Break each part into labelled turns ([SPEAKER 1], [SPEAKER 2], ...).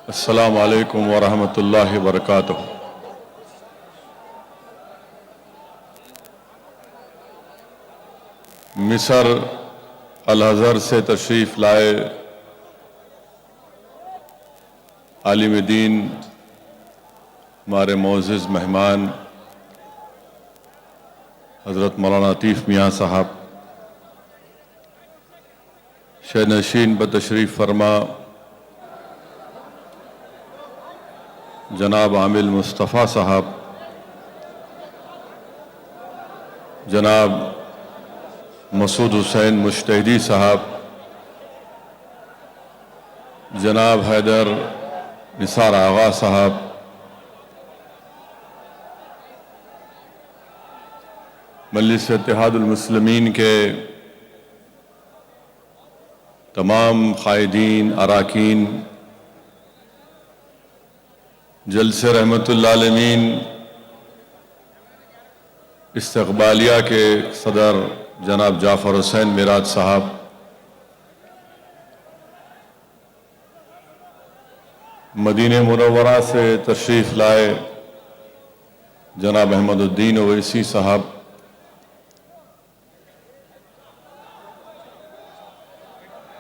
[SPEAKER 1] السلام علیکم ورحمۃ اللہ وبرکاتہ۔ مصر الازہر سے تشریف لائے عالم دین ہمارے معزز مہمان حضرت مولانا عطیف میاں صاحب، شہنشین بتشریف فرما جناب عامل مصطفیٰ صاحب، جناب مسعود حسین مجتہدی صاحب، جناب حیدر نثار آغا صاحب، مجلس اتحاد المسلمین کے تمام قائدین، اراکین، جلسے رحمت اللہ عالمین استقبالیہ کے صدر جناب جعفر حسین میراد صاحب، مدینہ منورہ سے تشریف لائے جناب احمد الدین اویسی صاحب،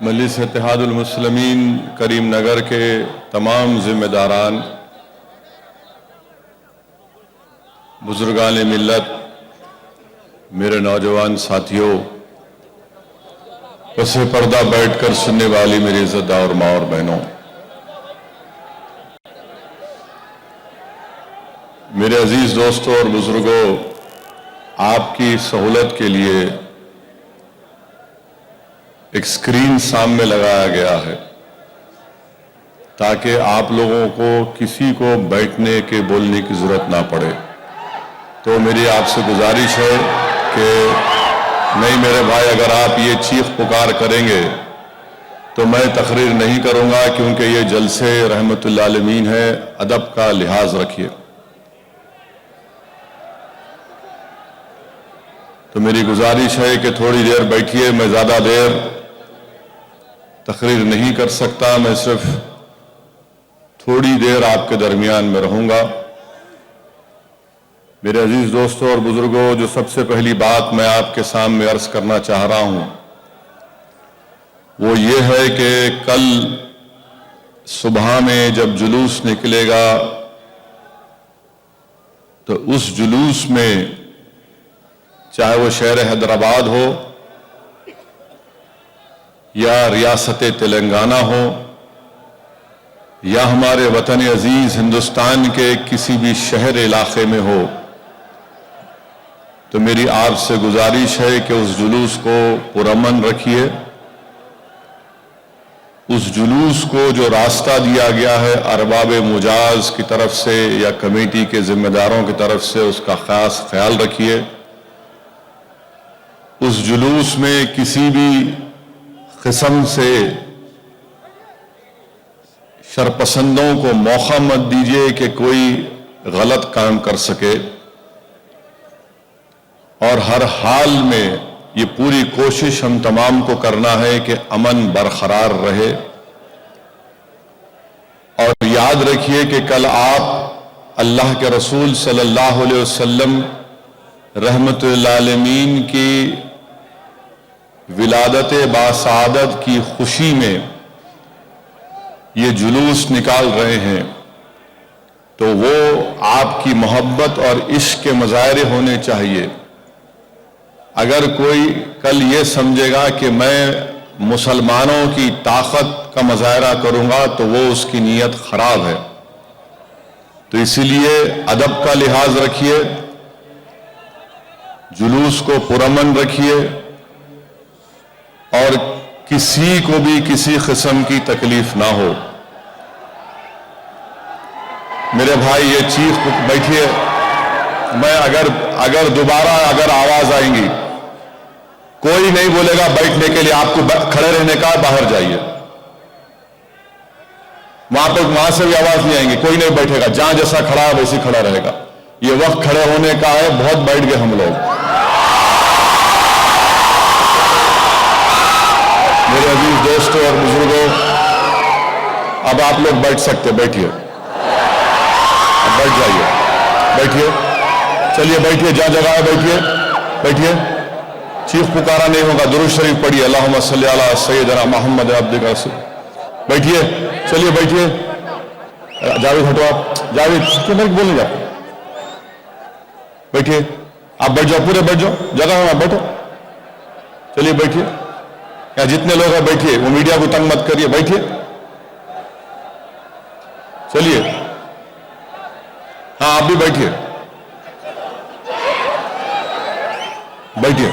[SPEAKER 1] مجلس اتحاد المسلمین کریم نگر کے تمام ذمہ داران، بزرگان ملت، میرے نوجوان ساتھیوں، پس پردہ بیٹھ کر سننے والی میری عزت اور ماں اور بہنوں، میرے عزیز دوستوں اور بزرگوں، آپ کی سہولت کے لیے ایک سکرین سامنے لگایا گیا ہے تاکہ آپ لوگوں کو کسی کو بیٹھنے کے بولنے کی ضرورت نہ پڑے۔ تو میری آپ سے گزارش ہے کہ نہیں میرے بھائی، اگر آپ یہ چیخ پکار کریں گے تو میں تقریر نہیں کروں گا، کیونکہ یہ جلسے رحمت اللہ عالمین ہے، ادب کا لحاظ رکھیے۔ تو میری گزارش ہے کہ تھوڑی دیر بیٹھیے، میں زیادہ دیر تقریر نہیں کر سکتا، میں صرف تھوڑی دیر آپ کے درمیان میں رہوں گا۔ میرے عزیز دوستوں اور بزرگوں، جو سب سے پہلی بات میں آپ کے سامنے عرض کرنا چاہ رہا ہوں وہ یہ ہے کہ کل صبح میں جب جلوس نکلے گا تو اس جلوس میں چاہے وہ شہر حیدرآباد ہو یا ریاست تلنگانہ ہو یا ہمارے وطن عزیز ہندوستان کے کسی بھی شہر علاقے میں ہو، تو میری آپ سے گزارش ہے کہ اس جلوس کو پرامن رکھیے۔ اس جلوس کو جو راستہ دیا گیا ہے ارباب مجاز کی طرف سے یا کمیٹی کے ذمہ داروں کی طرف سے، اس کا خاص خیال رکھیے۔ اس جلوس میں کسی بھی قسم سے شرپسندوں کو موقع مت دیجیے کہ کوئی غلط کام کر سکے، اور ہر حال میں یہ پوری کوشش ہم تمام کو کرنا ہے کہ امن برقرار رہے۔ اور یاد رکھیے کہ کل آپ اللہ کے رسول صلی اللہ علیہ وسلم رحمت اللہ عالمین کی ولادت باسعادت کی خوشی میں یہ جلوس نکال رہے ہیں، تو وہ آپ کی محبت اور عشق کے مظاہرے ہونے چاہیے۔ اگر کوئی کل یہ سمجھے گا کہ میں مسلمانوں کی طاقت کا مظاہرہ کروں گا تو وہ اس کی نیت خراب ہے۔ تو اسی لیے ادب کا لحاظ رکھیے، جلوس کو پرامن رکھیے، اور کسی کو بھی کسی قسم کی تکلیف نہ ہو۔ میرے بھائی یہ چیخ بیٹھیے، میں اگر دوبارہ آواز آئیں گی، کوئی نہیں بولے گا بیٹھنے کے لیے، آپ کو کھڑے رہنے کا، باہر جائیے۔ وہاں سے بھی آواز نہیں آئیں گی، کوئی نہیں بیٹھے گا، جہاں جیسا کھڑا ہے ویسے کھڑا رہے گا۔ یہ وقت کھڑے ہونے کا ہے، بہت بیٹھ گئے ہم لوگ۔ میرے عزیز دوستوں اور بزرگوں، اب آپ لوگ بیٹھ سکتے، بیٹھیے، اب بیٹھ جائیے، بیٹھیے، چلیے بیٹھیے، جہاں جگہ ہے بیٹھیے، بیٹھیے، چیخ پکارا نہیں ہوگا، درود شریف پڑھیے، اللہم صلی علی سیدنا محمد عبدک رسول، بیٹھیے، چلیے بیٹھیے، جاوید ہٹو، آپ جاوید کیوں نہیں بولنے جاتے، بیٹھیے، آپ بیٹھ جاؤ، پورے بیٹھ جاؤ، جگہ ہے بیٹھو، چلیے بیٹھیے، یا جتنے لوگ ہیں بیٹھیے، وہ میڈیا کو تنگ مت کریے، بیٹھیے، چلیے، ہاں آپ بھی بیٹھیے، بیٹھیے،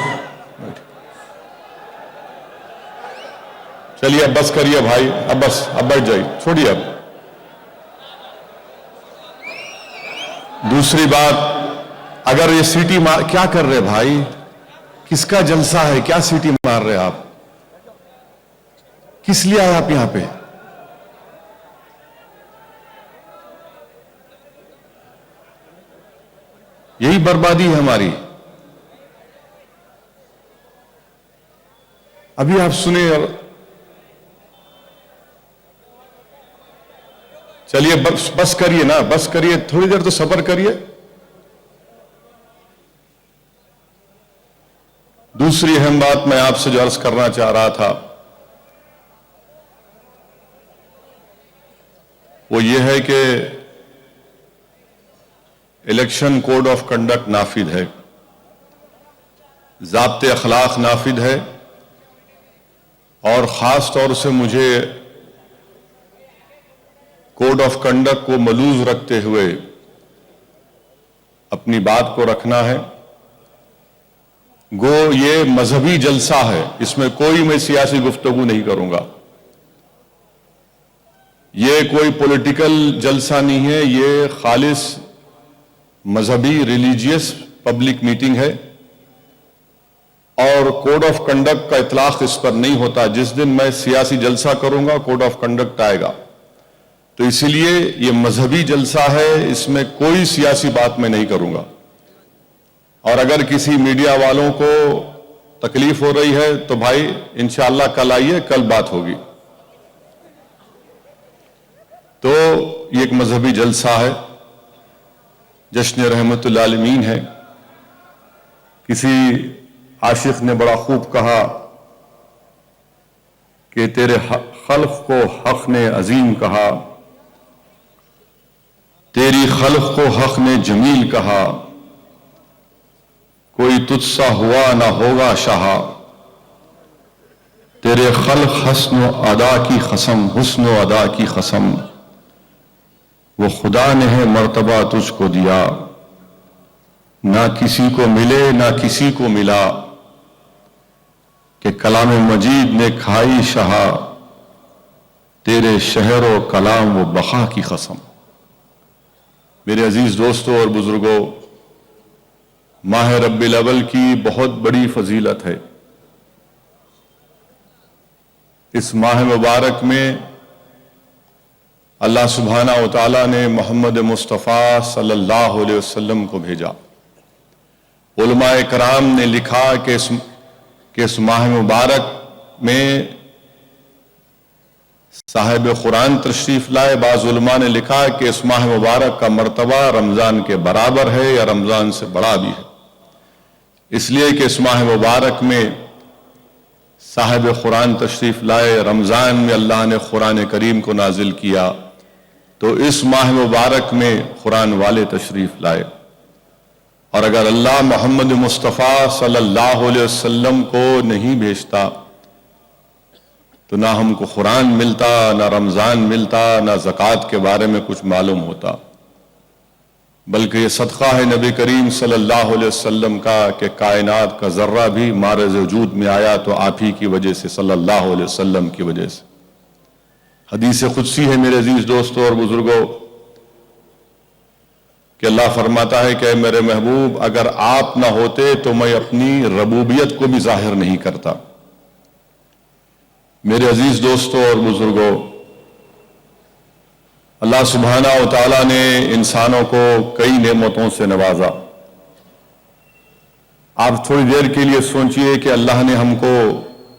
[SPEAKER 1] چلیے اب بس کریے بھائی، اب بس، اب بیٹھ جائیے، چھوڑیے اب۔ دوسری بات، اگر یہ سیٹی مار کیا کر رہے بھائی، کس کا جلسہ ہے، کیا سیٹی مار رہے آپ، کس لیے آئے آپ یہاں پہ؟ یہی بربادی ہے ہماری۔ ابھی آپ سنیں، اور چلیے بس کریے نا، بس کریے، تھوڑی دیر تو صبر کریے۔ دوسری اہم بات میں آپ سے جو عرض کرنا چاہ رہا تھا وہ یہ ہے کہ الیکشن کوڈ آف کنڈکٹ نافذ ہے، ضابط اخلاق نافذ ہے، اور خاص طور سے مجھے کوڈ آف کنڈکٹ کو ملوز رکھتے ہوئے اپنی بات کو رکھنا ہے۔ گو یہ مذہبی جلسہ ہے، اس میں کوئی میں سیاسی گفتگو نہیں کروں گا، یہ کوئی پولیٹیکل جلسہ نہیں ہے، یہ خالص مذہبی ریلیجیس پبلک میٹنگ ہے، اور کوڈ آف کنڈکٹ کا اطلاق اس پر نہیں ہوتا۔ جس دن میں سیاسی جلسہ کروں گا کوڈ آف کنڈکٹ آئے گا، تو اسی لیے یہ مذہبی جلسہ ہے، اس میں کوئی سیاسی بات میں نہیں کروں گا۔ اور اگر کسی میڈیا والوں کو تکلیف ہو رہی ہے تو بھائی انشاءاللہ کل آئیے، کل بات ہوگی۔ تو یہ ایک مذہبی جلسہ ہے، جشن رحمت العالمین ہے۔ کسی عاشق نے بڑا خوب کہا کہ تیرے خلق کو حق نے عظیم کہا، تیری خلق کو حق نے جمیل کہا، کوئی تجھ سا ہوا نہ ہوگا شاہ، تیرے خلق حسن و ادا کی قسم، حسن و ادا کی قسم، وہ خدا نے ہے مرتبہ تجھ کو دیا، نہ کسی کو ملے نہ کسی کو ملا، کہ کلام مجید نے کھائی شاہ، تیرے شہر و کلام و بقا کی قسم۔ میرے عزیز دوستوں اور بزرگوں، ماہ ربیع الاول کی بہت بڑی فضیلت ہے۔ اس ماہ مبارک میں اللہ سبحانہ و تعالیٰ نے محمد مصطفیٰ صلی اللہ علیہ وسلم کو بھیجا۔ علماء کرام نے لکھا کہ اس ماہ مبارک میں صاحب قرآن تشریف لائے۔ بعض علماء نے لکھا کہ اس ماہ مبارک کا مرتبہ رمضان کے برابر ہے یا رمضان سے بڑا بھی ہے، اس لیے کہ اس ماہ مبارک میں صاحب قرآن تشریف لائے، رمضان میں اللہ نے قرآن کریم کو نازل کیا، تو اس ماہ مبارک میں قرآن والے تشریف لائے۔ اور اگر اللہ محمد مصطفیٰ صلی اللہ علیہ وسلم کو نہیں بھیجتا تو نہ ہم کو قرآن ملتا، نہ رمضان ملتا، نہ زکوٰۃ کے بارے میں کچھ معلوم ہوتا، بلکہ یہ صدقہ ہے نبی کریم صلی اللہ علیہ وسلم کا کہ کائنات کا ذرہ بھی معرض وجود میں آیا تو آپ ہی کی وجہ سے، صلی اللہ علیہ وسلم کی وجہ سے۔ حدیث قدسی ہے میرے عزیز دوستوں اور بزرگوں کہ اللہ فرماتا ہے کہ اے میرے محبوب، اگر آپ نہ ہوتے تو میں اپنی ربوبیت کو بھی ظاہر نہیں کرتا۔ میرے عزیز دوستوں اور بزرگوں، اللہ سبحانہ و تعالیٰ نے انسانوں کو کئی نعمتوں سے نوازا۔ آپ تھوڑی دیر کے لیے سوچئے کہ اللہ نے ہم کو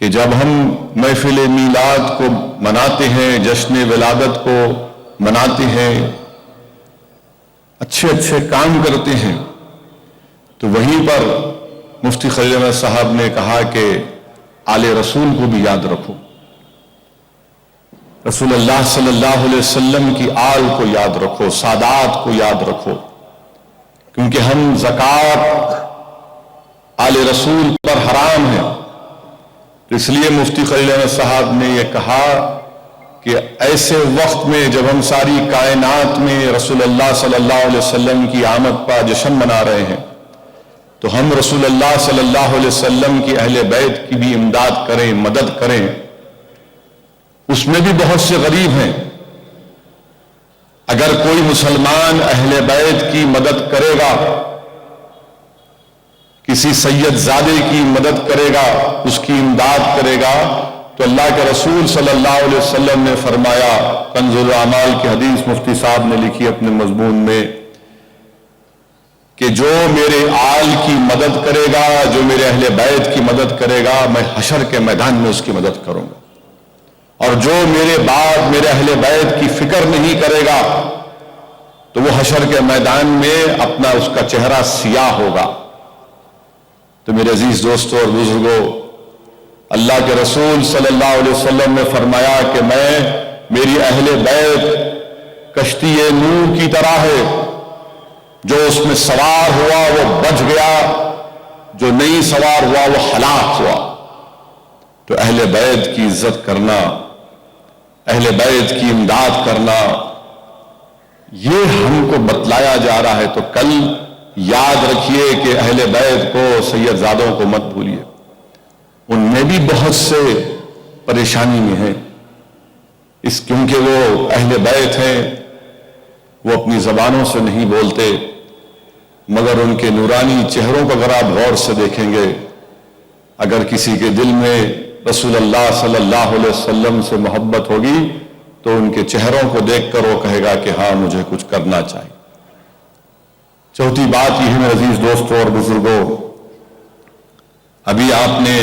[SPEAKER 1] کہ جب ہم محفل میلاد کو مناتے ہیں، جشن ولادت کو مناتے ہیں، اچھے اچھے کام کرتے ہیں، تو وہیں پر مفتی خلیل احمد صاحب نے کہا کہ آل رسول کو بھی یاد رکھو، رسول اللہ صلی اللہ علیہ وسلم کی آل کو یاد رکھو، سادات کو یاد رکھو، کیونکہ ہم زکوٰۃ آل رسول پر حرام ہے۔ اس لیے مفتی خلیل احمد صاحب نے یہ کہا کہ ایسے وقت میں جب ہم ساری کائنات میں رسول اللہ صلی اللہ علیہ وسلم کی آمد کا جشن منا رہے ہیں، تو ہم رسول اللہ صلی اللہ علیہ وسلم کی اہل بیت کی بھی امداد کریں، مدد کریں۔ اس میں بھی بہت سے غریب ہیں، اگر کوئی مسلمان اہل بیت کی مدد کرے گا، کسی سید زادے کی مدد کرے گا، اس کی امداد کرے گا، تو اللہ کے رسول صلی اللہ علیہ وسلم نے فرمایا، کنز الاعمال کی حدیث مفتی صاحب نے لکھی اپنے مضمون میں، کہ جو میرے آل کی مدد کرے گا، جو میرے اہل بیت کی مدد کرے گا، میں حشر کے میدان میں اس کی مدد کروں گا، اور جو میرے بعد میرے اہل بیت کی فکر نہیں کرے گا تو وہ حشر کے میدان میں اپنا اس کا چہرہ سیاہ ہوگا۔ تو میرے عزیز دوستوں اور بزرگوں، اللہ کے رسول صلی اللہ علیہ وسلم نے فرمایا کہ میری اہل بیت کشتی نوح کی طرح ہے، جو اس میں سوار ہوا وہ بچ گیا، جو نہیں سوار ہوا وہ ہلاک ہوا۔ تو اہل بیت کی عزت کرنا، اہل بیت کی امداد کرنا، یہ ہم کو بتلایا جا رہا ہے۔ تو کل یاد رکھیے کہ اہل بیت کو، سید زادوں کو مت بھولیے، ان میں بھی بہت سے پریشانی میں ہیں، کیونکہ وہ اہل بیت ہیں، وہ اپنی زبانوں سے نہیں بولتے، مگر ان کے نورانی چہروں کو اگر آپ غور سے دیکھیں گے، اگر کسی کے دل میں رسول اللہ صلی اللہ علیہ وسلم سے محبت ہوگی تو ان کے چہروں کو دیکھ کر وہ کہے گا کہ ہاں مجھے کچھ کرنا چاہیے۔ چوتھی بات یہ ہے میرے عزیز دوستوں اور بزرگوں، ابھی آپ نے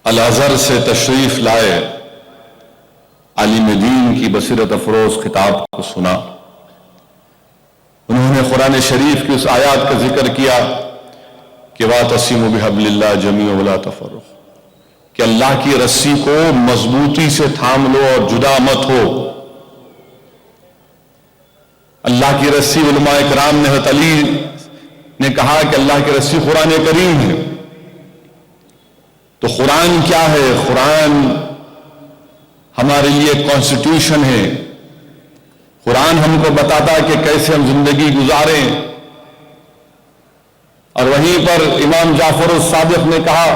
[SPEAKER 1] الازہر سے تشریف لائے عالم دین کی بصیرت افروز خطاب کو سنا۔ انہوں نے قرآن شریف کی اس آیات کا ذکر کیا کہ وَاعْتَصِمُوا بِحَبْلِ اللَّهِ جَمِيعًا وَلَا تَفَرَّقُوا، کہ اللہ کی رسی کو مضبوطی سے تھام لو اور جدا مت ہو۔ اللہ کی رسی، علماء کرام نے حضرت علی نے کہا کہ اللہ کی رسی قرآن کریم ہے۔ تو قرآن کیا ہے؟ قرآن ہمارے لیے کانسٹیٹیوشن ہے، قرآن ہم کو بتاتا کہ کیسے ہم زندگی گزاریں۔ اور وہیں پر امام جعفر الصادق نے کہا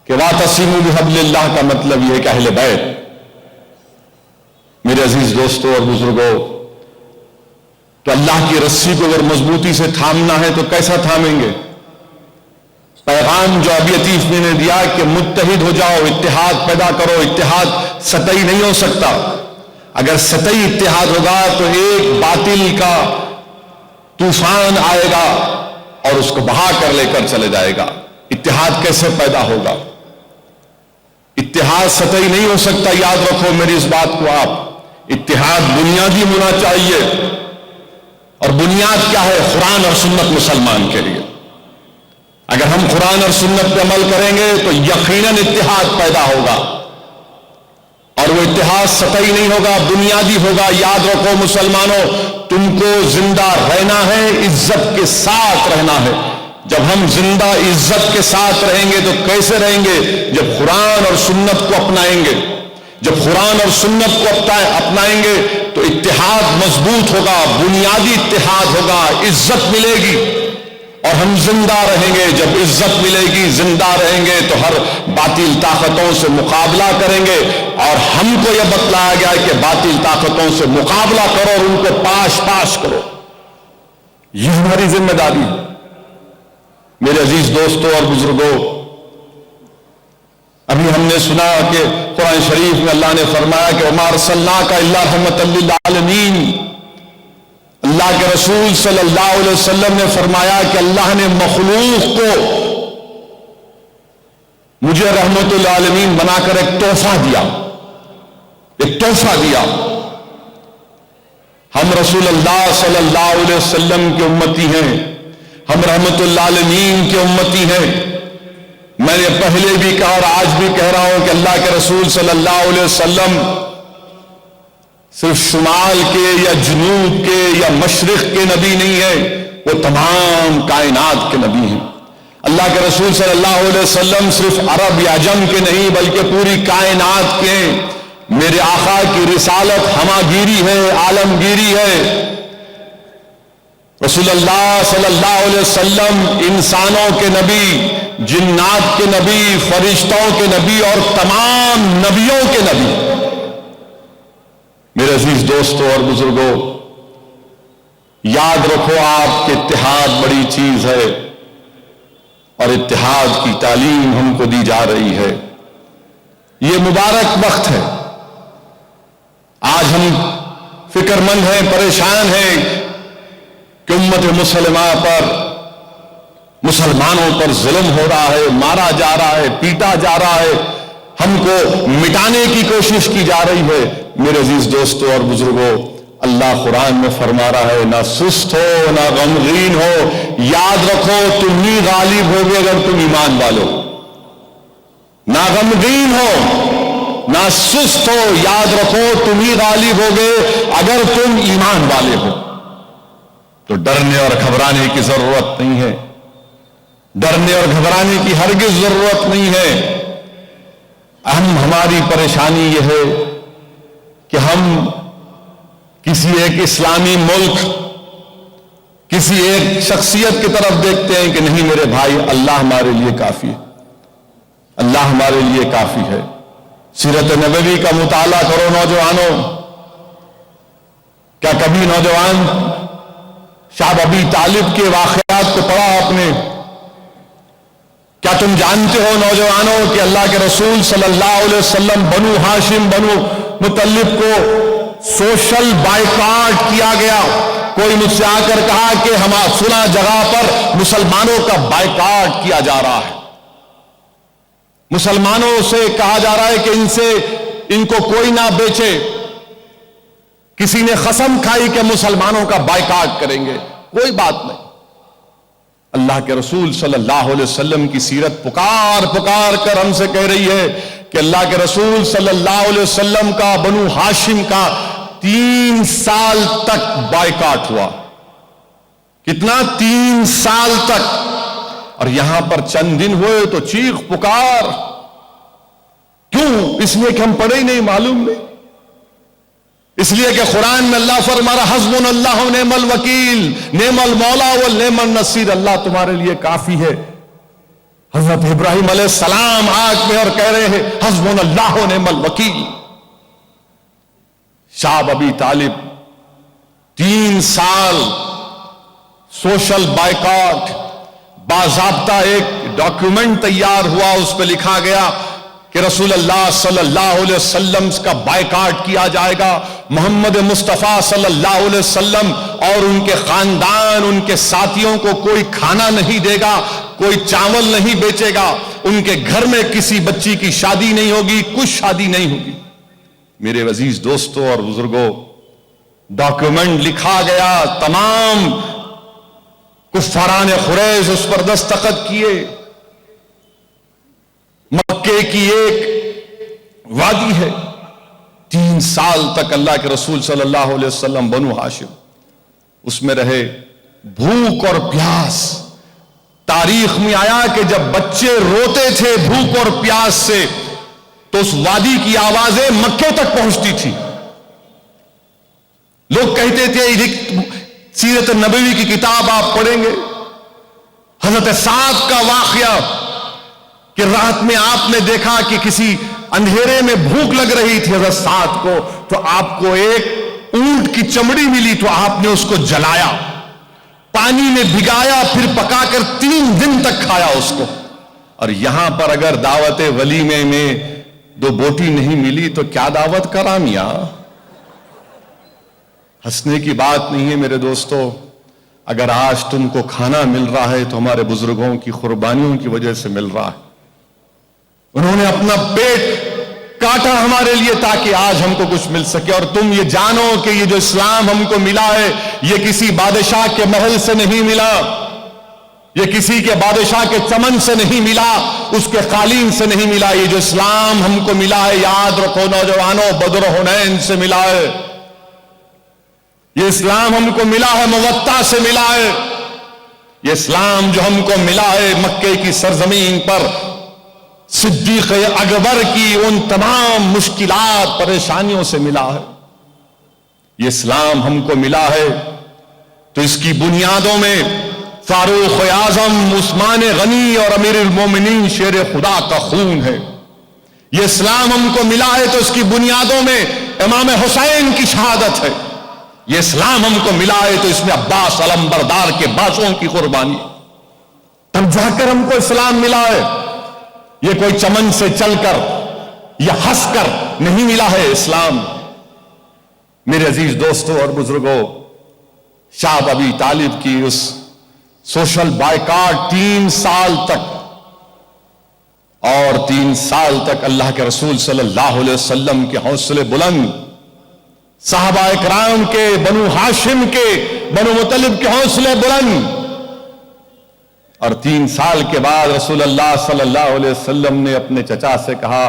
[SPEAKER 1] کہ وَاعْتَصِمُوا بِحَبْلِ اللَّهِ کا مطلب یہ ہے کہ اہل بیت۔ میرے عزیز دوستوں اور بزرگوں، تو اللہ کی رسی کو اگر مضبوطی سے تھامنا ہے تو کیسا تھامیں گے؟ پیغام جو ابھی عطیف نے دیا کہ متحد ہو جاؤ، اتحاد پیدا کرو۔ اتحاد سطحی نہیں ہو سکتا، اگر سطحی اتحاد ہوگا تو ایک باطل کا طوفان آئے گا اور اس کو بہا کر لے کر چلے جائے گا۔ اتحاد کیسے پیدا ہوگا؟ اتحاد سطحی نہیں ہو سکتا، یاد رکھو میری اس بات کو آپ۔ اتحاد بنیادی ہونا چاہیے، اور بنیاد کیا ہے؟ قرآن اور سنت مسلمان کے لیے۔ اگر ہم قرآن اور سنت پہ عمل کریں گے تو یقیناً اتحاد پیدا ہوگا، اور وہ اتحاد سطحی نہیں ہوگا، بنیادی ہوگا۔ یاد رکھو مسلمانوں، تم کو زندہ رہنا ہے، عزت کے ساتھ رہنا ہے۔ جب ہم زندہ عزت کے ساتھ رہیں گے تو کیسے رہیں گے؟ جب قرآن اور سنت کو اپنائیں گے۔ جب قرآن اور سنت کو اپنائیں گے تو اتحاد مضبوط ہوگا، بنیادی اتحاد ہوگا، عزت ملے گی، اور ہم زندہ رہیں گے۔ جب عزت ملے گی، زندہ رہیں گے تو ہر باطل طاقتوں سے مقابلہ کریں گے، اور ہم کو یہ بتلایا گیا ہے کہ باطل طاقتوں سے مقابلہ کرو اور ان کو پاش کرو۔ یہ ہماری ذمہ داری ہے۔ میرے عزیز دوستوں اور بزرگوں، ابھی ہم نے سنا کہ قرآن شریف میں اللہ نے فرمایا کہ وَمَا أَرْسَلْنَاكَ إِلَّا رَحْمَةً لِّلْعَالَمِينَ۔ اللہ کے رسول صلی اللہ علیہ وسلم نے فرمایا کہ اللہ نے مخلوق کو مجھے رحمت للعالمین بنا کر ایک تحفہ دیا، ایک تحفہ دیا۔ ہم رسول اللہ صلی اللہ علیہ وسلم کے امتی ہیں، ہم رحمت للعالمین کے امتی ہیں۔ میں نے پہلے بھی کہا اور آج بھی کہہ رہا ہوں کہ اللہ کے رسول صلی اللہ علیہ وسلم صرف شمال کے یا جنوب کے یا مشرق کے نبی نہیں ہے، وہ تمام کائنات کے نبی ہیں۔ اللہ کے رسول صلی اللہ علیہ وسلم صرف عرب یا عجم کے نہیں بلکہ پوری کائنات کے ہیں۔ میرے آقا کی رسالت ہماگیری ہے، عالمگیری ہے۔ رسول اللہ صلی اللہ علیہ وسلم انسانوں کے نبی، جنات کے نبی، فرشتوں کے نبی اور تمام نبیوں کے نبی۔ میرے عزیز دوستوں اور بزرگوں، یاد رکھو آپ کہ اتحاد بڑی چیز ہے اور اتحاد کی تعلیم ہم کو دی جا رہی ہے۔ یہ مبارک وقت ہے، آج ہم فکر مند ہیں، پریشان ہیں کہ امت مسلمہ پر، مسلمانوں پر ظلم ہو رہا ہے، مارا جا رہا ہے، پیٹا جا رہا ہے، ہم کو مٹانے کی کوشش کی جا رہی ہے۔ میرے عزیز دوستوں اور بزرگوں، اللہ قرآن میں فرما رہا ہے، نہ سست ہو نہ غمگین ہو، یاد رکھو تم ہی غالب ہوگے اگر تم ایمان والو۔ نہ غمگین ہو نہ سست ہو، یاد رکھو تم ہی غالب ہوگے اگر تم ایمان والے ہو۔ تو ڈرنے اور گھبرانے کی ضرورت نہیں ہے، ڈرنے اور گھبرانے کی ہرگز ضرورت نہیں ہے۔ ہماری پریشانی یہ ہے کہ ہم کسی ایک اسلامی ملک، کسی ایک شخصیت کی طرف دیکھتے ہیں کہ نہیں میرے بھائی، اللہ ہمارے لیے کافی ہے، اللہ ہمارے لیے کافی ہے۔ سیرت نبوی کا مطالعہ کرو نوجوانوں۔ کیا کبھی نوجوان شاہ ابی طالب کے واقعات کو پڑھا آپ نے؟ کیا تم جانتے ہو نوجوانوں کہ اللہ کے رسول صلی اللہ علیہ وسلم بنو ہاشم بنو مطلب کو سوشل بائیکاٹ کیا گیا؟ کوئی مجھ سے آ کر کہا کہ ہم فلاں جگہ پر مسلمانوں کا بائیکاٹ کیا جا رہا ہے، مسلمانوں سے کہا جا رہا ہے کہ ان کو کوئی نہ بیچے۔ کسی نے قسم کھائی کہ مسلمانوں کا بائیکاٹ کریں گے، کوئی بات نہیں۔ اللہ کے رسول صلی اللہ علیہ وسلم کی سیرت پکار پکار کر ہم سے کہہ رہی ہے کہ اللہ کے رسول صلی اللہ علیہ وسلم کا بنو ہاشم کا 3 سال تک بائیکاٹ ہوا۔ کتنا؟ 3 سال تک۔ اور یہاں پر چند دن ہوئے تو چیخ پکار۔ کیوں؟ اس لیے کہ ہم پڑھے ہی نہیں، معلوم نہیں۔ اس لیے کہ قرآن میں اللہ فرما رہا حسبنا اللہ نعم الوکیل نعم المولا ونعم النصیر، اللہ تمہارے لیے کافی ہے۔ حضرت ابراہیم علیہ السلام آگ میں اور کہہ رہے ہیں حسبنا اللہ نعم الوکیل۔ شاہ ابی طالب 3 سال سوشل بائیکاٹ، باضابطہ ایک ڈاکیومنٹ تیار ہوا، اس پہ لکھا گیا کہ رسول اللہ صلی اللہ علیہ وسلم کا بائیکاٹ کیا جائے گا، محمد مصطفیٰ صلی اللہ علیہ وسلم اور ان کے خاندان، ان کے ساتھیوں کو کوئی کھانا نہیں دے گا، کوئی چاول نہیں بیچے گا، ان کے گھر میں کسی بچی کی شادی نہیں ہوگی، کچھ شادی نہیں ہوگی۔ میرے عزیز دوستوں اور بزرگوں، ڈاکیومنٹ لکھا گیا، تمام کفاران قریش اس پر دستخط کیے۔ مکے کی ایک وادی ہے، 3 سال تک اللہ کے رسول صلی اللہ علیہ وسلم بنو ہاشم اس میں رہے، بھوک اور پیاس۔ تاریخ میں آیا کہ جب بچے روتے تھے بھوک اور پیاس سے تو اس وادی کی آوازیں مکے تک پہنچتی تھی۔ لوگ کہتے تھے، سیرت نبوی کی کتاب آپ پڑھیں گے، حضرت سعد کا واقعہ کہ رات میں آپ نے دیکھا کہ کسی اندھیرے میں بھوک لگ رہی تھی حضرت سعد کو، تو آپ کو ایک اونٹ کی چمڑی ملی تو آپ نے اس کو جلایا، پانی میں بھگایا، پھر پکا کر 3 دن تک کھایا اس کو۔ اور یہاں پر اگر دعوت ولیمے میں 2 بوٹی نہیں ملی تو کیا دعوت کرا میاں؟ ہنسنے کی بات نہیں ہے میرے دوستو۔ اگر آج تم کو کھانا مل رہا ہے تو ہمارے بزرگوں کی قربانیوں کی وجہ سے مل رہا ہے۔ نے اپنا پیٹ کاٹا ہمارے لیے تاکہ آج ہم کو کچھ مل سکے. اور تم یہ جانو کہ یہ جو اسلام ہم کو ملا ہے یہ کسی بادشاہ کے محل سے نہیں ملا, یہ کسی کے بادشاہ کے چمن سے نہیں ملا, اس کے قالین سے نہیں ملا. یہ جو اسلام ہم کو ملا ہے, یاد رکھو نوجوانوں, بدر و حنین سے ملا ہے. یہ اسلام ہم کو ملا ہے موطا سے ملا ہے. یہ اسلام جو ہم کو ملا ہے مکے کی سرزمین پر صدیق اکبر کی ان تمام مشکلات پریشانیوں سے ملا ہے. یہ اسلام ہم کو ملا ہے تو اس کی بنیادوں میں فاروق اعظم, عثمان غنی اور امیر المومنین شیر خدا کا خون ہے. یہ اسلام ہم کو ملا ہے تو اس کی بنیادوں میں امام حسین کی شہادت ہے. یہ اسلام ہم کو ملا ہے تو اس میں عباس علمبردار کے بازوں کی قربانی. تب جا کر ہم کو اسلام ملا ہے. یہ کوئی چمن سے چل کر یا ہنس کر نہیں ملا ہے اسلام. میرے عزیز دوستوں اور بزرگوں, شاہ ابی طالب کی اس سوشل بائیکاٹ 3 سال تک, اور 3 سال تک اللہ کے رسول صلی اللہ علیہ وسلم کے حوصلے بلند, صحابہ اکرام کے, بنو ہاشم کے, بنو مطلب کے حوصلے بلند. اور 3 سال کے بعد رسول اللہ صلی اللہ علیہ وسلم نے اپنے چچا سے کہا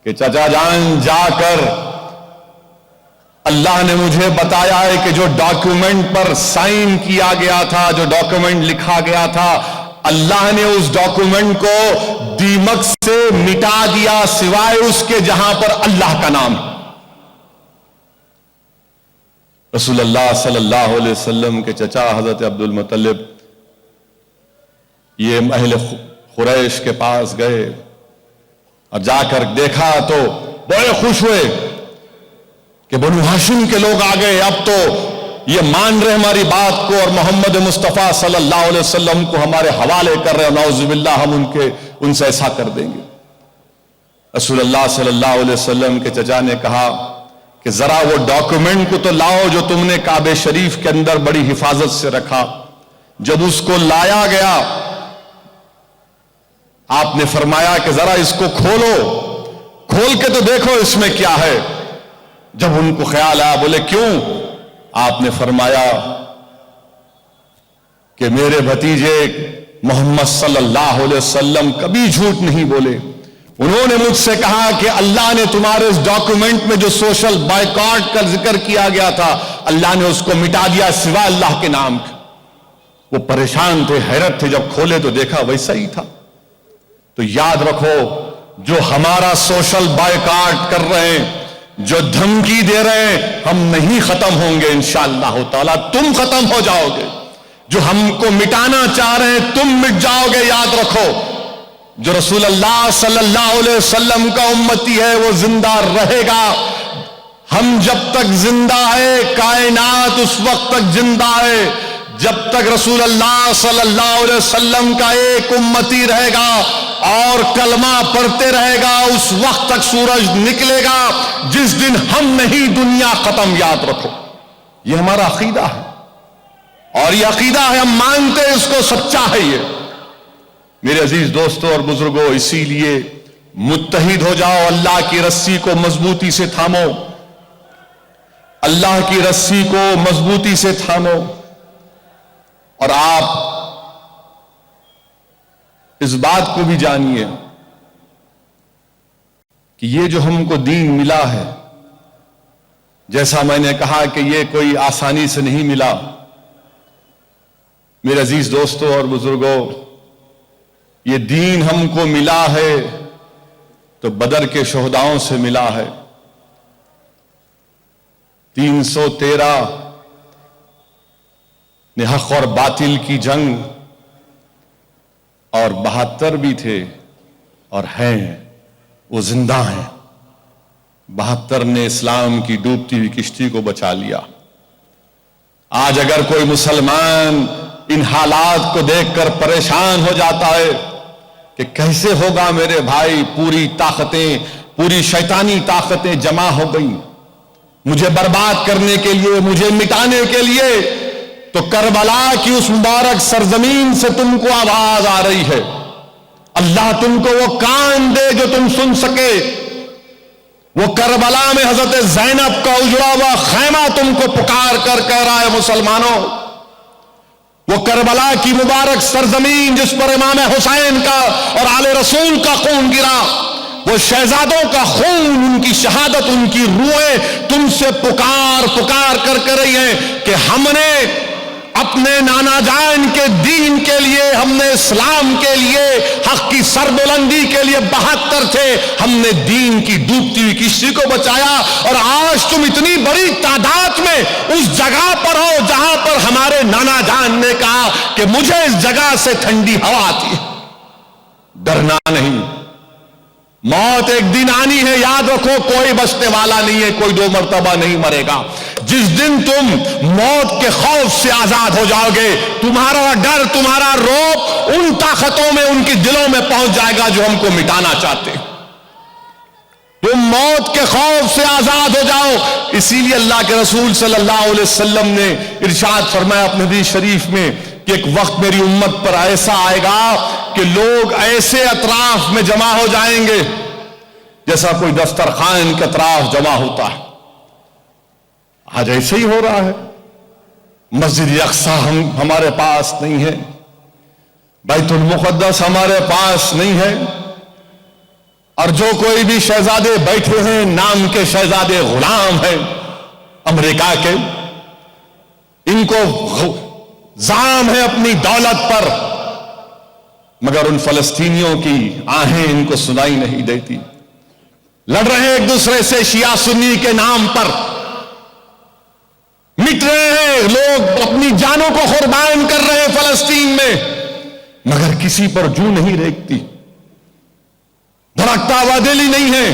[SPEAKER 1] کہ چچا جان, جا کر اللہ نے مجھے بتایا ہے کہ جو ڈاکیومنٹ پر سائن کیا گیا تھا, جو ڈاکیومنٹ لکھا گیا تھا, اللہ نے اس ڈاکیومنٹ کو دیمک سے مٹا دیا سوائے اس کے جہاں پر اللہ کا نام ہے. رسول اللہ صلی اللہ علیہ وسلم کے چچا حضرت عبد المطلب یہ اہل قریش کے پاس گئے اور جا کر دیکھا تو بڑے خوش ہوئے کہ بنو ہاشم کے لوگ آ گئے. اب تو یہ مان رہے ہماری بات کو اور محمد مصطفیٰ صلی اللہ علیہ وسلم کو ہمارے حوالے کر رہے, نعوذ باللہ ہم ان سے ایسا کر دیں گے. رسول اللہ صلی اللہ علیہ وسلم کے چچا نے کہا کہ ذرا وہ ڈاکیومنٹ کو تو لاؤ جو تم نے کعبہ شریف کے اندر بڑی حفاظت سے رکھا. جب اس کو لایا گیا آپ نے فرمایا کہ ذرا اس کو کھولو, کھول کے تو دیکھو اس میں کیا ہے. جب ان کو خیال آیا, بولے کیوں؟ آپ نے فرمایا کہ میرے بھتیجے محمد صلی اللہ علیہ وسلم کبھی جھوٹ نہیں بولے. انہوں نے مجھ سے کہا کہ اللہ نے تمہارے اس ڈاکیومنٹ میں جو سوشل بائیکاٹ کا ذکر کیا گیا تھا اللہ نے اس کو مٹا دیا سوائے اللہ کے نام کے. وہ پریشان تھے, حیرت تھے, جب کھولے تو دیکھا ویسا ہی تھا. تو یاد رکھو, جو ہمارا سوشل بائیکاٹ کر رہے ہیں, جو دھمکی دے رہے ہیں, ہم نہیں ختم ہوں گے انشاءاللہ تعالی. تم ختم ہو جاؤ گے. جو ہم کو مٹانا چاہ رہے ہیں تم مٹ جاؤ گے. یاد رکھو, جو رسول اللہ صلی اللہ علیہ وسلم کا امتی ہے وہ زندہ رہے گا. ہم جب تک زندہ ہے, کائنات اس وقت تک زندہ ہے جب تک رسول اللہ صلی اللہ علیہ وسلم کا ایک امتی رہے گا اور کلمہ پڑھتے رہے گا. اس وقت تک سورج نکلے گا جس دن ہم نہیں, دنیا ختم. یاد رکھو, یہ ہمارا عقیدہ ہے اور یہ عقیدہ ہے, ہم مانتے ہیں اس کو, سچا ہے یہ. میرے عزیز دوستوں اور بزرگوں, اسی لیے متحد ہو جاؤ, اللہ کی رسی کو مضبوطی سے تھامو, اللہ کی رسی کو مضبوطی سے تھامو. اور آپ اس بات کو بھی جانیے کہ یہ جو ہم کو دین ملا ہے, جیسا میں نے کہا کہ یہ کوئی آسانی سے نہیں ملا. میرے عزیز دوستوں اور بزرگوں, یہ دین ہم کو ملا ہے تو بدر کے شہداؤں سے ملا ہے. 313 نے حق اور باطل کی جنگ, اور 72 بھی تھے اور ہیں, وہ زندہ ہیں. 72 نے اسلام کی ڈوبتی ہوئی کشتی کو بچا لیا. آج اگر کوئی مسلمان ان حالات کو دیکھ کر پریشان ہو جاتا ہے کہ کیسے ہوگا میرے بھائی, پوری طاقتیں, پوری شیطانی طاقتیں جمع ہو گئیں مجھے برباد کرنے کے لیے, مجھے مٹانے کے لیے, تو کربلا کی اس مبارک سرزمین سے تم کو آواز آ رہی ہے. اللہ تم کو وہ کان دے جو
[SPEAKER 2] تم سن سکے وہ کربلا میں حضرت زینب کا اجڑا ہوا خیمہ تم کو پکار کر کہہ رہا ہے مسلمانوں، وہ کربلا کی مبارک سرزمین جس پر امام حسین کا اور آل رسول کا خون گرا، وہ شہزادوں کا خون، ان کی شہادت، ان کی روحیں تم سے پکار پکار کر کر رہی ہیں کہ ہم نے اپنے نانا جان کے دین کے لیے، ہم نے اسلام کے لیے، حق کی سربلندی کے لیے 72 تھے، ہم نے دین کی ڈوبتی ہوئی کشتی کو بچایا، اور آج تم اتنی بڑی تعداد میں اس جگہ پر ہو جہاں پر ہمارے نانا جان نے کہا کہ مجھے اس جگہ سے ٹھنڈی ہوا آتی ہے۔ ڈرنا نہیں، موت ایک دن آنی ہے، یاد رکھو، کوئی بچنے والا نہیں ہے، کوئی 2 مرتبہ نہیں مرے گا۔ جس دن تم موت کے خوف سے آزاد ہو جاؤ گے، تمہارا ڈر، تمہارا روب ان طاقتوں میں، ان کے دلوں میں پہنچ جائے گا جو ہم کو مٹانا چاہتے ہیں۔ تم موت کے خوف سے آزاد ہو جاؤ۔ اسی لیے اللہ کے رسول صلی اللہ علیہ وسلم نے ارشاد فرمایا اپنے حدیث شریف میں کہ ایک وقت میری امت پر ایسا آئے گا کہ لوگ ایسے اطراف میں جمع ہو جائیں گے جیسا کوئی دسترخوان کے اطراف جمع ہوتا ہے۔ آج ایسے ہی ہو رہا ہے۔ مسجد اقصیٰ ہمارے پاس نہیں ہے، بیت المقدس ہمارے پاس نہیں ہے، اور جو کوئی بھی شہزادے بیٹھے ہیں نام کے شہزادے غلام ہیں امریکہ کے، ان کو زام ہے اپنی دولت پر، مگر ان فلسطینیوں کی آہیں ان کو سنائی نہیں دیتی۔ لڑ رہے ہیں ایک دوسرے سے شیعہ سنی کے نام پر، مٹ رہے ہیں، لوگ اپنی جانوں کو قربان کر رہے ہیں فلسطین میں، مگر کسی پر جو نہیں ریکتی، دھڑکتا ہوا دل ہی نہیں ہے۔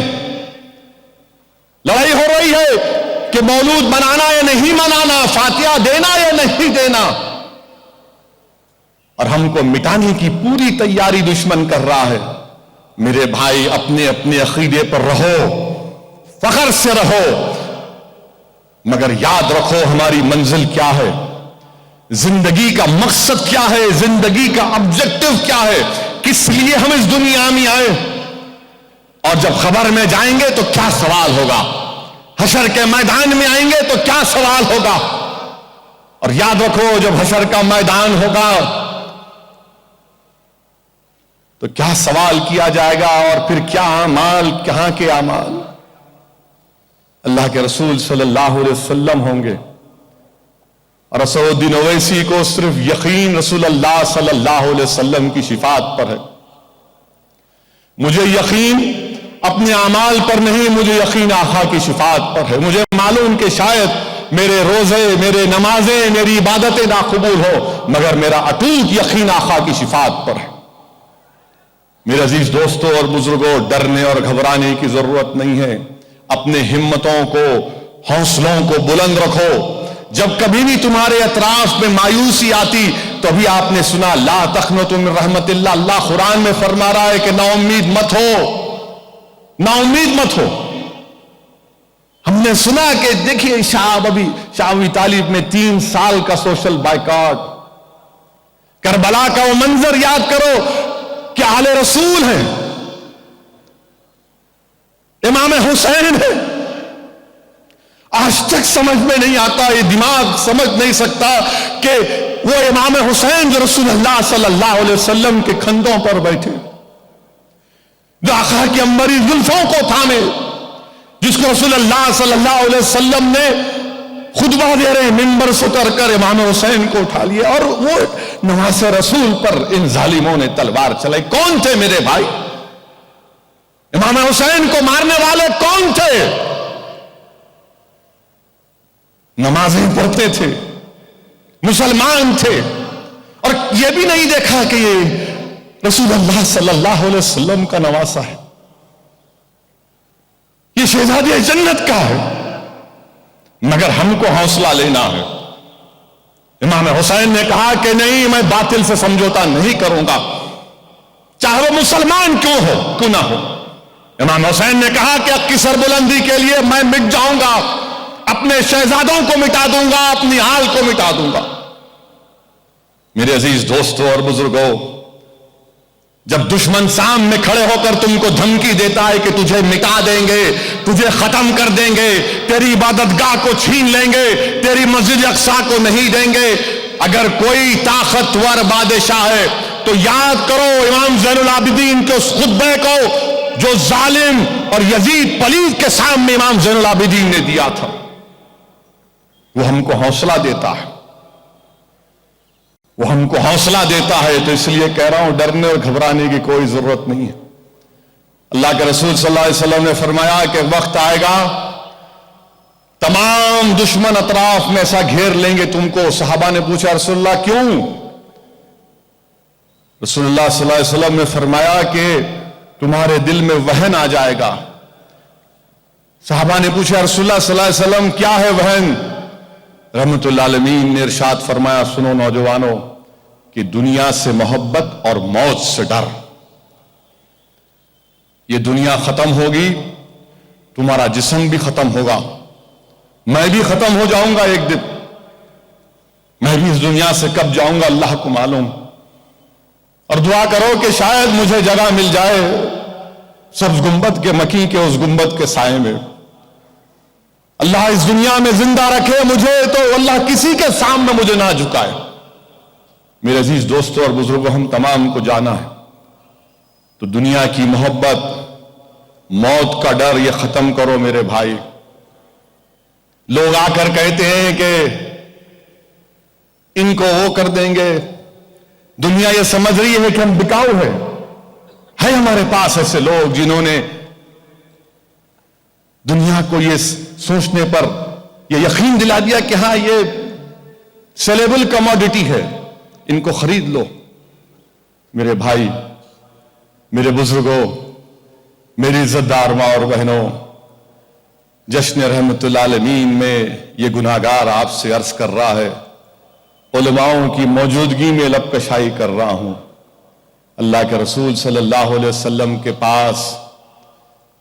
[SPEAKER 2] لڑائی ہو رہی ہے کہ مولود منانا یا نہیں منانا، فاتحہ دینا یا نہیں دینا، اور ہم کو مٹانے کی پوری تیاری دشمن کر رہا ہے۔ میرے بھائی، اپنے اپنے عقیدے پر رہو، فخر سے رہو، مگر یاد رکھو ہماری منزل کیا ہے، زندگی کا مقصد کیا ہے، زندگی کا آبجیکٹو کیا ہے، کس لیے ہم اس دنیا میں آئے، اور جب خبر میں جائیں گے تو کیا سوال ہوگا، حشر کے میدان میں آئیں گے تو کیا سوال ہوگا۔ اور یاد رکھو جب حشر کا میدان ہوگا تو کیا سوال کیا جائے گا، اور پھر کیا اعمال، کہاں کے اعمال۔ اللہ کے رسول صلی اللہ علیہ وسلم ہوں گے، اور اسد الدین اویسی کو صرف یقین رسول اللہ صلی اللہ علیہ وسلم کی شفاعت پر ہے۔ مجھے یقین اپنے اعمال پر نہیں، مجھے یقین آقا کی شفاعت پر ہے۔ مجھے معلوم کہ شاید میرے روزے، میرے نمازیں، میری عبادتیں ناقبول ہو، مگر میرا اٹوٹ یقین آقا کی شفاعت پر ہے۔ میرے عزیز دوستوں اور بزرگوں، ڈرنے اور گھبرانے کی ضرورت نہیں ہے۔ اپنے ہمتوں کو، حوصلوں کو بلند رکھو۔ جب کبھی بھی تمہارے اطراف میں مایوسی آتی تو ابھی آپ نے سنا لا تقنطوا من رحمت اللہ، اللہ قرآن میں فرما رہا ہے کہ نا امید مت ہو، نا امید مت ہو۔ ہم نے سنا کہ دیکھیے شعبی طالب میں 3 سال کا سوشل بائیکاٹ، کربلا کا وہ منظر یاد کرو کہ آل رسول ہیں، امام حسین ہے۔ آج تک سمجھ میں نہیں آتا، یہ دماغ سمجھ نہیں سکتا کہ وہ امام حسین جو رسول اللہ صلی اللہ علیہ وسلم کے کندھوں پر بیٹھے، جو آقا کی عنبری زلفوں کو تھامے، جس کو رسول اللہ صلی اللہ علیہ وسلم نے خطبہ دے رہے منبر سے اتر کر امام حسین کو اٹھا لیا، اور وہ نواسے رسول پر ان ظالموں نے تلوار چلائی۔ کون تھے میرے بھائی؟ امام حسین کو مارنے والے کون تھے؟ نمازیں پڑھتے تھے، مسلمان تھے، اور یہ بھی نہیں دیکھا کہ یہ رسول اللہ صلی اللہ علیہ وسلم کا نواسہ ہے، یہ شہزادی جنت کا ہے۔ مگر ہم کو حوصلہ لینا ہے۔ امام حسین نے کہا کہ نہیں، میں باطل سے سمجھوتا نہیں کروں گا، چاہے وہ مسلمان کیوں ہو، کیوں نہ ہو۔ امام حسین نے کہا کہ حق کی سربلندی کے لیے میں مٹ جاؤں گا، اپنے شہزادوں کو مٹا دوں گا، اپنی آل کو مٹا دوں گا۔ میرے عزیز دوستوں اور بزرگوں، جب دشمن سامنے کھڑے ہو کر تم کو دھمکی دیتا ہے کہ تجھے مٹا دیں گے، تجھے ختم کر دیں گے، تیری عبادت گاہ کو چھین لیں گے، تیری مسجد اقصیٰ کو نہیں دیں گے، اگر کوئی طاقتور بادشاہ ہے تو یاد کرو امام زین العابدین کے اس خطبے کو جو ظالم اور یزید پلید کے سامنے امام زین العابدین نے دیا تھا. وہ ہم کو حوصلہ دیتا ہے، وہ ہم کو حوصلہ دیتا ہے. تو اس لیے کہہ رہا ہوں ڈرنے اور گھبرانے کی کوئی ضرورت نہیں ہے. اللہ کے رسول صلی اللہ علیہ وسلم نے فرمایا کہ وقت آئے گا تمام دشمن اطراف میں ایسا گھیر لیں گے تم کو. صحابہ نے پوچھا رسول اللہ کیوں؟ رسول اللہ صلی اللہ علیہ وسلم نے فرمایا کہ تمہارے دل میں وہن آ جائے گا. صحابہ نے پوچھا رسول اللہ صلی اللہ علیہ وسلم کیا ہے وہن؟ رحمت اللہ عالمین نے ارشاد فرمایا سنو نوجوانوں کہ دنیا سے محبت اور موت سے ڈر. یہ دنیا ختم ہوگی، تمہارا جسم بھی ختم ہوگا، میں بھی ختم ہو جاؤں گا ایک دن، میں بھی اس دنیا سے کب جاؤں گا اللہ کو معلوم. اور دعا کرو کہ شاید مجھے جگہ مل جائے سبز گنبد کے مکی کے اس گنبد کے سائے میں. اللہ اس دنیا میں زندہ رکھے مجھے تو اللہ کسی کے سامنے مجھے نہ جھکائے. میرے عزیز دوستوں اور بزرگوں، ہم تمام کو جانا ہے تو دنیا کی محبت، موت کا ڈر یہ ختم کرو میرے بھائی. لوگ آ کر کہتے ہیں کہ ان کو وہ کر دیں گے. دنیا یہ سمجھ رہی ہے کہ ہم بکاؤ ہے ہمارے پاس ایسے لوگ جنہوں نے دنیا کو یہ سوچنے پر یہ یقین دلا دیا کہ ہاں یہ سیلیبل کموڈٹی ہے، ان کو خرید لو. میرے بھائی، میرے بزرگوں، میری عزت دار ماں اور بہنوں، جشن رحمت اللہ عالمین میں یہ گناہگار آپ سے عرض کر رہا ہے، علماؤں کی موجودگی میں لب کشائی کر رہا ہوں. اللہ کے رسول صلی اللہ علیہ وسلم کے پاس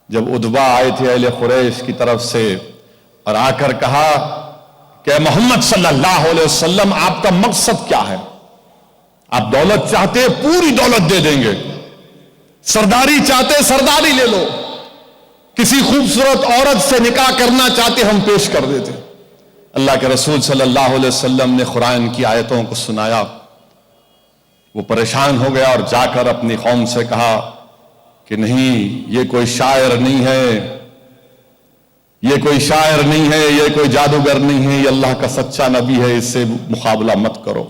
[SPEAKER 2] جب ادبا آئے تھے اہل قریش کی طرف سے اور آ کر کہا کہ محمد صلی اللہ علیہ وسلم آپ کا مقصد کیا ہے؟ آپ دولت چاہتے پوری دولت دے دیں گے، سرداری چاہتے سرداری لے لو، کسی خوبصورت عورت سے نکاح کرنا چاہتے ہم پیش کر دیتے. اللہ کے رسول صلی اللہ علیہ وسلم نے قرآن کی آیتوں کو سنایا. وہ پریشان ہو گیا اور جا کر اپنی قوم سے کہا کہ نہیں، یہ کوئی شاعر نہیں ہے، یہ کوئی شاعر نہیں ہے، یہ کوئی جادوگر نہیں ہے، یہ اللہ کا سچا نبی ہے، اس سے مقابلہ مت کرو.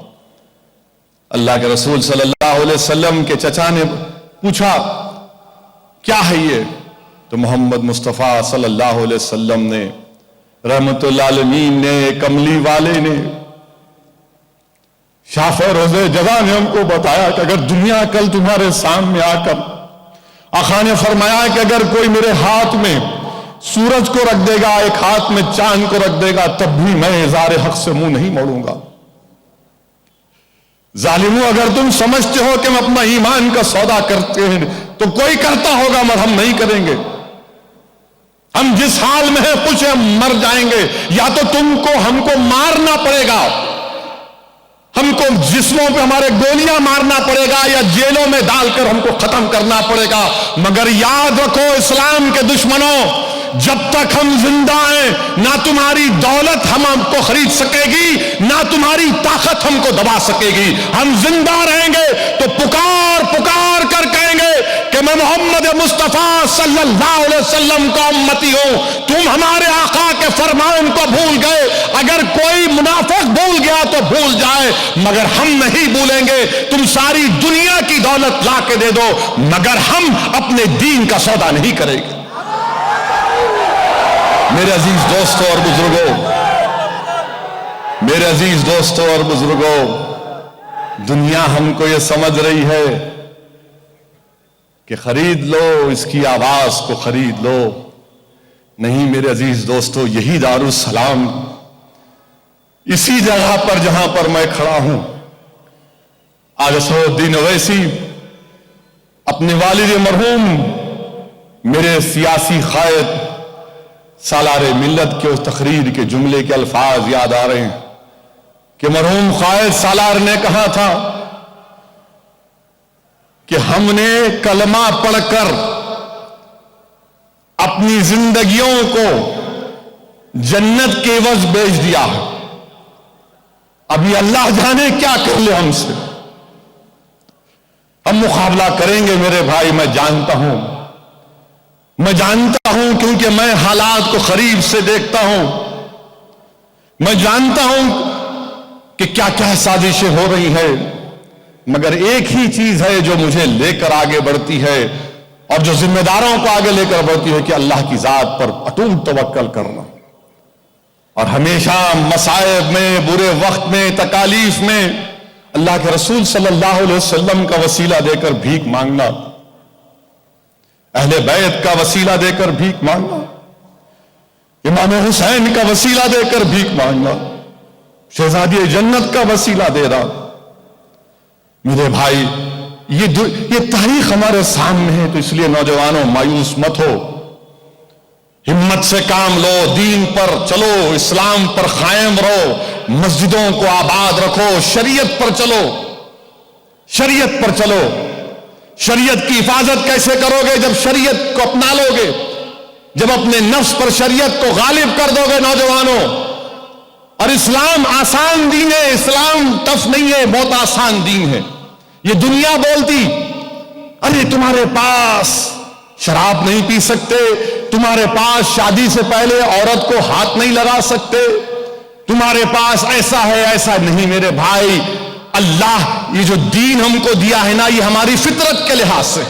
[SPEAKER 2] اللہ کے رسول صلی اللہ علیہ وسلم کے چچا نے پوچھا کیا ہے یہ؟ تو محمد مصطفیٰ صلی اللہ علیہ وسلم نے، رحمت اللہ عالمین نے، کملی والے نے، شافع روزے جزا نے ہم کو بتایا کہ اگر دنیا کل تمہارے سامنے آ کر آقا نے فرمایا کہ اگر کوئی میرے ہاتھ میں سورج کو رکھ دے گا، ایک ہاتھ میں چاند کو رکھ دے گا، تب بھی میں اظہار حق سے منہ نہیں موڑوں گا. ظالموں، اگر تم سمجھتے ہو کہ ہم اپنا ایمان کا سودا کرتے ہیں تو کوئی کرتا ہوگا مگر ہم نہیں کریں گے. ہم جس حال میں ہیں کچھ ہم مر جائیں گے، یا تو تم کو ہم کو مارنا پڑے گا، ہم کو جسموں پہ ہمارے گولیاں مارنا پڑے گا، یا جیلوں میں ڈال کر ہم کو ختم کرنا پڑے گا. مگر یاد رکھو اسلام کے دشمنوں، جب تک ہم زندہ ہیں نہ تمہاری دولت ہم کو خرید سکے گی، نہ تمہاری طاقت ہم کو دبا سکے گی. ہم زندہ رہیں گے تو پکار پکار کر کہیں گے کہ میں محمد مصطفیٰ صلی اللہ علیہ وسلم کا امتی ہوں. تم ہمارے آقا کے فرمان کو بھول گئے. اگر کوئی منافق بھول گیا تو بھول جائے، مگر ہم نہیں بھولیں گے. تم ساری دنیا کی دولت لا کے دے دو مگر ہم اپنے دین کا سودا نہیں کریں گے. میرے عزیز دوستوں اور بزرگوں، میرے عزیز دوستوں اور بزرگوں، دنیا ہم کو یہ سمجھ رہی ہے کہ خرید لو، اس کی آواز کو خرید لو. نہیں میرے عزیز دوستوں، یہی دارالسلام، اسی جگہ پر جہاں پر میں کھڑا ہوں، آج اسد الدین اویسی اپنے والد مرحوم میرے سیاسی قائد سالار ملت کے اس تقریر کے جملے کے الفاظ یاد آ رہے ہیں کہ مرحوم قائد سالار نے کہا تھا کہ ہم نے کلمہ پڑھ کر اپنی زندگیوں کو جنت کے عوض بیچ دیا ہے. ابھی اللہ جانے کیا کر لے ہم سے. ہم مقابلہ کریں گے میرے بھائی، میں جانتا ہوں کیونکہ میں حالات کو قریب سے دیکھتا ہوں. میں جانتا ہوں کہ کیا کیا سازشیں ہو رہی ہیں، مگر ایک ہی چیز ہے جو مجھے لے کر آگے بڑھتی ہے اور جو ذمہ داروں کو آگے لے کر بڑھتی ہے کہ اللہ کی ذات پر اٹوٹ توکل کرنا اور ہمیشہ مصائب میں، برے وقت میں، تکالیف میں اللہ کے رسول صلی اللہ علیہ وسلم کا وسیلہ دے کر بھیک مانگنا، اہل بیت کا وسیلہ دے کر بھیک مانگنا، امام حسین کا وسیلہ دے کر بھیک مانگنا، شہزادی جنت کا وسیلہ دے رہا. میرے بھائی، یہ تاریخ ہمارے سامنے ہے، تو اس لیے نوجوانوں مایوس مت ہو، ہمت سے کام لو، دین پر چلو، اسلام پر قائم رہو، مسجدوں کو آباد رکھو، شریعت پر چلو. شریعت کی حفاظت کیسے کرو گے؟ جب شریعت کو اپنا لو گے، جب اپنے نفس پر شریعت کو غالب کر دو گے نوجوانوں. اور اسلام آسان دین ہے، اسلام ٹف نہیں ہے، بہت آسان دین ہے. یہ دنیا بولتی ارے تمہارے پاس شراب نہیں پی سکتے، تمہارے پاس شادی سے پہلے عورت کو ہاتھ نہیں لگا سکتے، تمہارے پاس ایسا ہے ایسا نہیں. میرے بھائی، اللہ یہ جو دین ہم کو دیا ہے نا، یہ ہماری فطرت کے لحاظ سے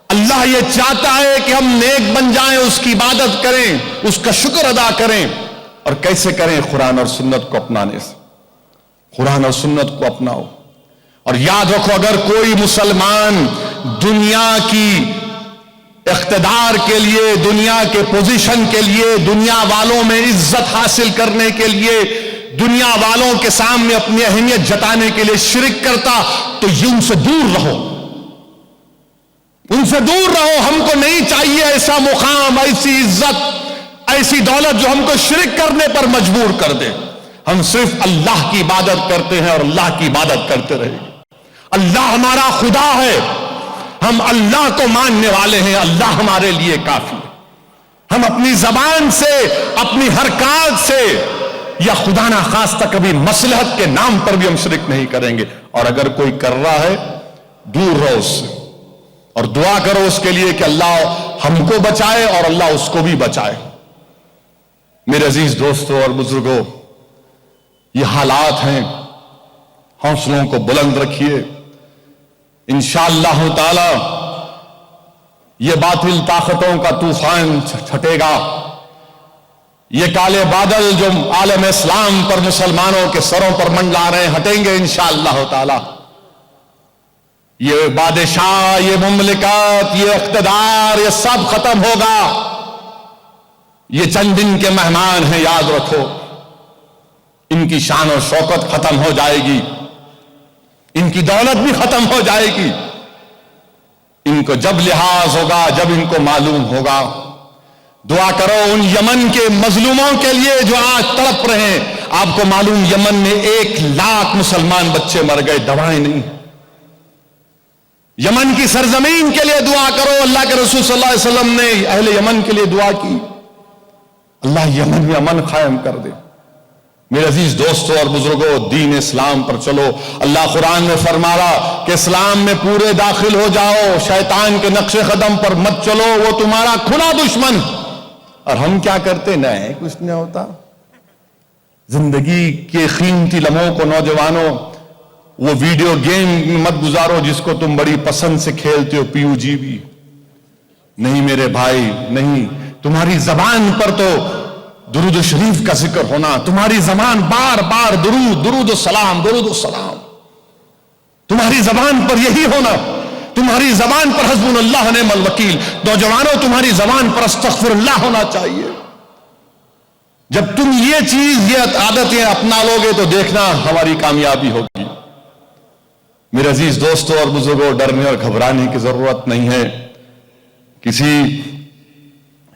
[SPEAKER 2] اللہ یہ چاہتا ہے کہ ہم نیک بن جائیں، اس کی عبادت کریں، اس کا شکر ادا کریں. اور کیسے کریں؟ قرآن اور سنت کو اپنانے سے. قرآن اور سنت کو اپناؤ. اور یاد رکھو، اگر کوئی مسلمان دنیا کی اقتدار کے لیے، دنیا کے پوزیشن کے لیے، دنیا والوں میں عزت حاصل کرنے کے لیے، دنیا والوں کے سامنے اپنی اہمیت جتانے کے لیے شرک کرتا، تو یہ ان سے دور رہو، ان سے دور رہو. ہم کو نہیں چاہیے ایسا مقام، ایسی عزت، ایسی دولت جو ہم کو شرک کرنے پر مجبور کر دے. ہم صرف اللہ کی عبادت کرتے ہیں اور اللہ کی عبادت کرتے رہیں گے. اللہ ہمارا خدا ہے، ہم اللہ کو ماننے والے ہیں، اللہ ہمارے لیے کافی ہے. ہم اپنی زبان سے، اپنی حرکات سے یا خدا نخواستہ کبھی مصلحت کے نام پر بھی ہم شرک نہیں کریں گے. اور اگر کوئی کر رہا ہے، دور رہو اس سے اور دعا کرو اس کے لیے کہ اللہ ہم کو بچائے اور اللہ اس کو بھی بچائے. میرے عزیز دوستوں اور بزرگوں، یہ حالات ہیں، حوصلوں کو بلند رکھیے. انشاءاللہ تعالی یہ باطل طاقتوں کا طوفان چھٹے گا. یہ کالے بادل جو عالم اسلام پر، مسلمانوں کے سروں پر منڈلا رہے ہیں، ہٹیں گے انشاءاللہ تعالی. یہ بادشاہ، یہ مملکت، یہ اقتدار، یہ سب ختم ہوگا. یہ چند دن کے مہمان ہیں، یاد رکھو. ان کی شان و شوکت ختم ہو جائے گی، ان کی دولت بھی ختم ہو جائے گی. ان کو جب لحاظ ہوگا، جب ان کو معلوم ہوگا. دعا کرو ان یمن کے مظلوموں کے لیے جو آج تڑپ رہے ہیں. آپ کو معلوم یمن میں 1,00,000 مسلمان بچے مر گئے، دوائیں نہیں. یمن کی سرزمین کے لیے دعا کرو. اللہ کے رسول صلی اللہ علیہ وسلم نے اہل یمن کے لیے دعا کی، اللہ یمن میں امن قائم کر دے. میرے عزیز دوستوں اور بزرگوں، دین اسلام پر چلو. اللہ قرآن میں فرما رہا کہ اسلام میں پورے داخل ہو جاؤ، شیطان کے نقش قدم پر مت چلو، وہ تمہارا کھلا دشمن. اور ہم کیا کرتے؟ نہیں، کچھ نہیں ہوتا. زندگی کے قیمتی لمحوں کو نوجوانوں وہ ویڈیو گیم مت گزارو جس کو تم بڑی پسند سے کھیلتے ہو، PUBG بھی نہیں. میرے بھائی نہیں. تمہاری زبان پر تو درود و شریف کا ذکر ہونا، تمہاری زبان بار بار درود و سلام، درود و سلام، تمہاری زبان پر یہی ہونا، تمہاری زبان پر حسبنا اللہ نعم الوکیل. نوجوانوں، تمہاری زبان پر استغفر اللہ ہونا چاہیے. جب تم یہ چیز، یہ عادتیں اپنا لو گے تو دیکھنا ہماری کامیابی ہوگی. میرے عزیز دوستوں اور بزرگوں، ڈرنے اور گھبرانے کی ضرورت نہیں ہے. کسی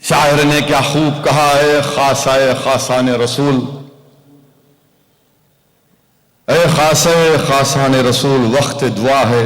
[SPEAKER 2] شاعر نے کیا خوب کہا ہے، خاصائے خاصان رسول، اے خاصائے خاصان رسول، وقت دعا ہے،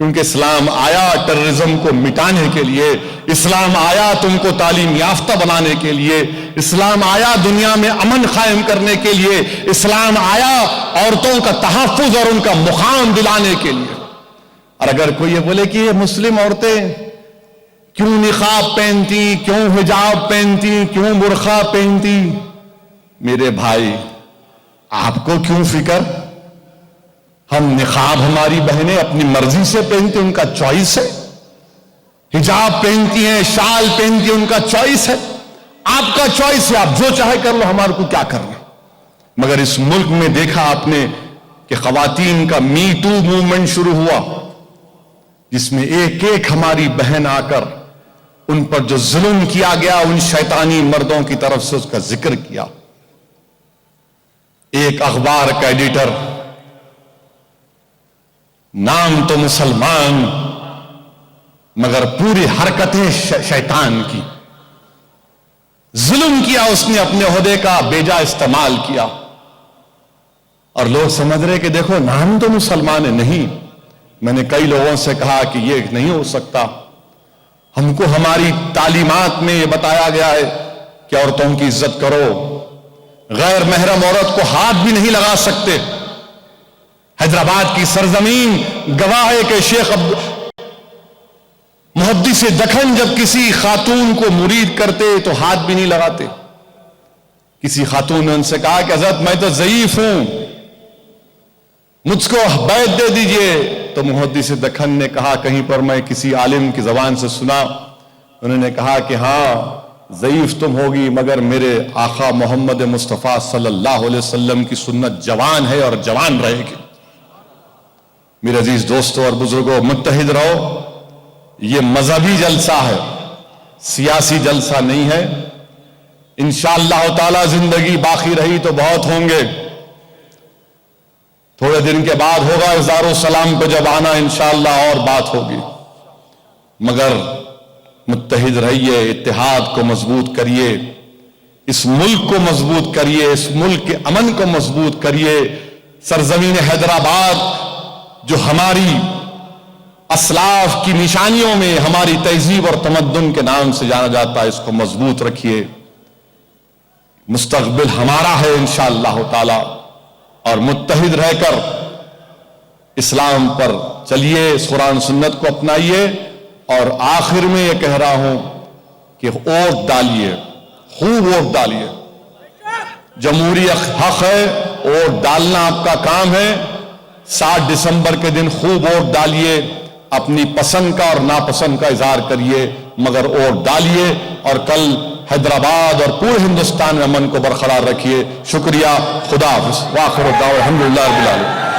[SPEAKER 2] کیونکہ اسلام آیا ٹیررزم کو مٹانے کے لیے، اسلام آیا تم کو تعلیم یافتہ بنانے کے لیے، اسلام آیا دنیا میں امن قائم کرنے کے لیے، اسلام آیا عورتوں کا تحفظ اور ان کا مقام دلانے کے لیے۔ اور اگر کوئی یہ بولے کہ یہ مسلم عورتیں کیوں نقاب پہنتی، کیوں حجاب پہنتی، کیوں برقع پہنتی، میرے بھائی آپ کو کیوں فکر؟ ہم نقاب ہماری بہنیں اپنی مرضی سے پہنتی، ان کا چوائس ہے، حجاب پہنتی ہیں، شال پہنتی ہیں، ان کا چوائس ہے، آپ کا چوائس ہے، آپ جو چاہے کر لو، ہمارے کو کیا کرنا۔ مگر اس ملک میں دیکھا آپ نے کہ خواتین کا می ٹو موومنٹ شروع ہوا، جس میں ایک ایک ہماری بہن آ کر ان پر جو ظلم کیا گیا ان شیطانی مردوں کی طرف سے اس کا ذکر کیا۔ ایک اخبار کا ایڈیٹر، نام تو مسلمان مگر پوری حرکتیں شیطان کی، ظلم کیا اس نے، اپنے عہدے کا بیجا استعمال کیا، اور لوگ سمجھ رہے کہ دیکھو نام تو مسلمان ہے۔ نہیں، میں نے کئی لوگوں سے کہا کہ یہ نہیں ہو سکتا، ہم کو ہماری تعلیمات میں یہ بتایا گیا ہے کہ عورتوں کی عزت کرو، غیر محرم عورت کو ہاتھ بھی نہیں لگا سکتے۔ حیدرآباد کی سرزمین گواہ ہے کہ شیخ محدث دکن جب کسی خاتون کو مرید کرتے تو ہاتھ بھی نہیں لگاتے۔ کسی خاتون نے ان سے کہا کہ حضرت میں تو ضعیف ہوں، مجھ کو بیعت دے دیجئے، تو محدث دکن نے کہا کہیں پر میں کسی عالم کی زبان سے سنا، انہوں نے کہا کہ ہاں ضعیف تم ہوگی مگر میرے آقا محمد مصطفیٰ صلی اللہ علیہ وسلم کی سنت جوان ہے اور جوان رہے گی۔ میرے عزیز دوستوں اور بزرگوں، متحد رہو، یہ مذہبی جلسہ ہے، سیاسی جلسہ نہیں ہے۔ انشاءاللہ تعالی زندگی باقی رہی تو بہت ہوں گے، تھوڑے دن کے بعد ہوگا اظہار السلام پہ جب آنا انشاءاللہ اور بات ہوگی، مگر متحد رہیے، اتحاد کو مضبوط کریے، اس ملک کو مضبوط کریے، اس ملک کے امن کو مضبوط کریے۔ سرزمین حیدرآباد جو ہماری اسلاف کی نشانیوں میں ہماری تہذیب اور تمدن کے نام سے جانا جاتا ہے، اس کو مضبوط رکھیے، مستقبل ہمارا ہے انشاءاللہ تعالی، اور متحد رہ کر اسلام پر چلیے، اس قرآن سنت کو اپنائیے۔ اور آخر میں یہ کہہ رہا ہوں کہ ووٹ ڈالیے، خوب ووٹ ڈالیے، جمہوری حق ہے، ووٹ ڈالنا آپ کا کام ہے۔ 7 دسمبر کے دن خوب ووٹ ڈالیے، اپنی پسند کا اور ناپسند کا اظہار کریے، مگر ووٹ ڈالیے، اور کل حیدرآباد اور پورے ہندوستان میں امن کو برقرار رکھیے۔ شکریہ، خدا حافظ، وآخر دعوانا الحمدللہ رب العالمین۔